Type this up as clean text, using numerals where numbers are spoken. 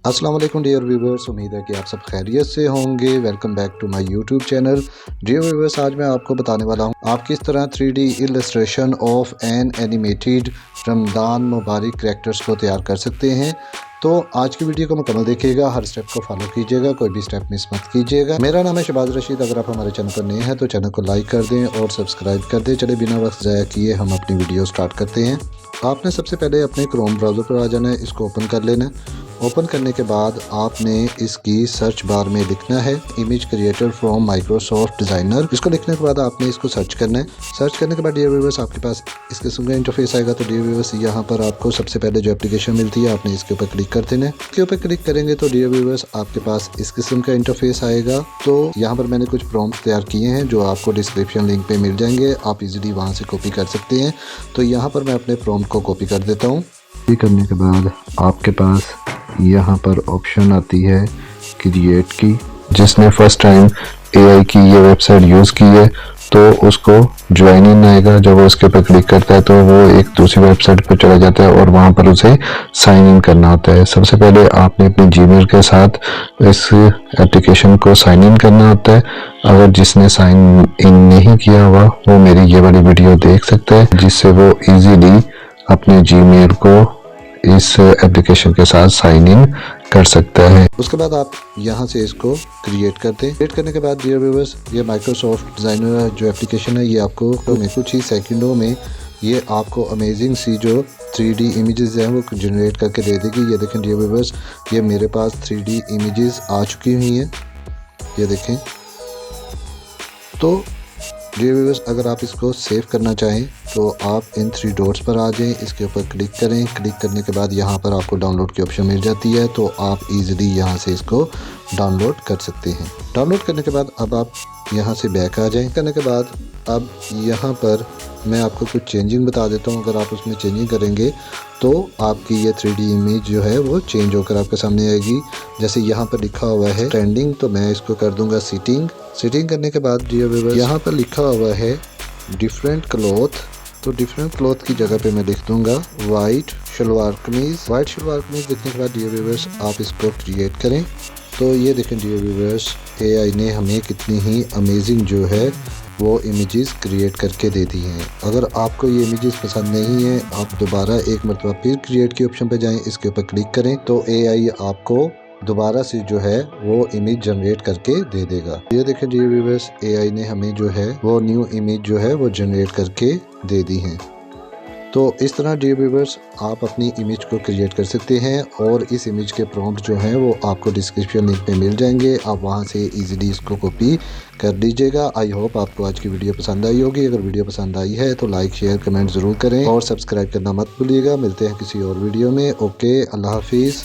अस्सलाम वालेकुम dear viewers, उम्मीद है कि आप सब खैरियत से होंगे। Welcome back to my YouTube channel. Dear viewers, आज मैं आपको बताने वाला हूं आप किस तरह 3D illustration of an animated Ramzan Mubarak characters को तैयार कर सकते हैं। तो आज की वीडियो को मुकम्मल देखिएगा, हर स्टेप को फॉलो कीजिएगा, कोई भी स्टेप मिस मत कीजिएगा। मेरा नाम है शहबाज रशीद। अगर आप हमारे चैनल पर नए हैं तो चैनल को लाइक कर दें और सब्सक्राइब कर दें। चले बिना वक्त ज़ाया किए हम अपनी वीडियो स्टार्ट करते हैं। आपने सबसे पहले अपने क्रोम ब्राउज़र पर आ जाना है, इसको ओपन कर लेना है। ओपन करने के बाद आपने इसकी सर्च बार में लिखना है image creator from Microsoft designer. इसको लिखने के बाद आपने इसको सर्च करना है। सर्च करने के बाद डियर व्यूअर्स आपके पास इस किस्म का इंटरफेस आएगा। तो डियर व्यूअर्स यहाँ पर आपको सबसे पहले जो एप्लीकेशन मिलती है आपने इसके ऊपर क्लिक कर देना है। इसके ऊपर क्लिक करेंगे तो डियर व्यूअर्स आपके पास इस किस्म का इंटरफेस आएगा। तो यहाँ पर मैंने कुछ प्रॉम्प्ट तैयार किए हैं जो आपको डिस्क्रिप्शन लिंक पे मिल जाएंगे, आप इजीली वहाँ से कॉपी कर सकते हैं। तो यहाँ पर मैं अपने प्रॉम्प्ट को कॉपी कर देता हूँ। कॉपी करने के बाद आपके पास यहाँ पर ऑप्शन आती है क्रिएट की। जिसने फर्स्ट टाइम एआई की ये वेबसाइट यूज़ की है तो उसको ज्वाइन इन आएगा। जब वो उसके ऊपर क्लिक करता है तो वो एक दूसरी वेबसाइट पर चला जाता है और वहाँ पर उसे साइन इन करना होता है। सबसे पहले आपने अपनी जीमेल के साथ इस एप्लीकेशन को साइन इन करना होता है। अगर जिसने साइन इन नहीं किया हुआ वो मेरी ये वाली वीडियो देख सकता है, जिससे वो इजीली अपने जीमेल को इस एप्लीकेशन के साथ साइन इन कर सकता है। उसके बाद आप यहाँ से इसको क्रिएट करते हैं। क्रिएट करने के बाद डियर व्यूअर्स ये माइक्रोसॉफ्ट डिज़ाइनर जो एप्लीकेशन है ये आपको कुछ ही सेकंडों में ये आपको अमेजिंग सी जो 3D इमेजेस हैं वो जनरेट करके दे देगी। ये देखें डियर व्यूअर्स, ये मेरे पास 3D इमेजेस आ चुकी हुई हैं, ये देखें। तो डियर व्यूअर्स अगर आप इसको सेव करना चाहें तो आप इन 3 डॉट्स पर आ जाएं, इसके ऊपर क्लिक करें। क्लिक करने के बाद यहाँ पर आपको डाउनलोड की ऑप्शन मिल जाती है, तो आप इजीली यहाँ से इसको डाउनलोड कर सकते हैं। डाउनलोड करने के बाद अब आप यहाँ से बैक आ जाएं। करने के बाद अब यहाँ पर मैं आपको कुछ चेंजिंग बता देता हूँ। अगर आप उसमें चेंजिंग करेंगे तो आपकी ये 3D इमेज जो है वो चेंज होकर आपके सामने आएगी। जैसे यहाँ पर लिखा हुआ है ट्रेंडिंग, तो मैं इसको कर दूंगा सीटिंग। सीटिंग करने के बाद डियर व्यूअर्स यहाँ पर लिखा हुआ है डिफरेंट क्लॉथ, तो डिफरेंट क्लॉथ की जगह पे मैं लिख दूंगा वाइट शलवार कमीज। वाइट शलवार कमीज लिखने के बाद डियर व्यूअर्स आप इसको क्रिएट करें। तो ये देखें डियर व्यूअर्स एआई ने हमें कितनी ही अमेजिंग जो है वो इमेजेस क्रिएट करके दे दी हैं। अगर आपको ये इमेजेस पसंद नहीं है आप दोबारा एक मरतबा फिर क्रिएट के ऑप्शन पे जाएं, इसके ऊपर क्लिक करें तो एआई आपको दोबारा से जो है वो इमेज जनरेट करके दे देगा। ये देखें डियर व्यूअर्स एआई ने हमें जो है वो न्यू इमेज जो है वो जनरेट करके दे दी हैं। तो इस तरह डियर व्यूअर्स आप अपनी इमेज को क्रिएट कर सकते हैं और इस इमेज के प्रॉम्प्ट जो हैं वो आपको डिस्क्रिप्शन लिंक पे मिल जाएंगे, आप वहां से इजीली इसको कॉपी कर लीजिएगा। आई होप आपको आज की वीडियो पसंद आई होगी। अगर वीडियो पसंद आई है तो लाइक शेयर कमेंट ज़रूर करें और सब्सक्राइब करना मत भूलिएगा। मिलते हैं किसी और वीडियो में। ओके, अल्लाह हाफिज़।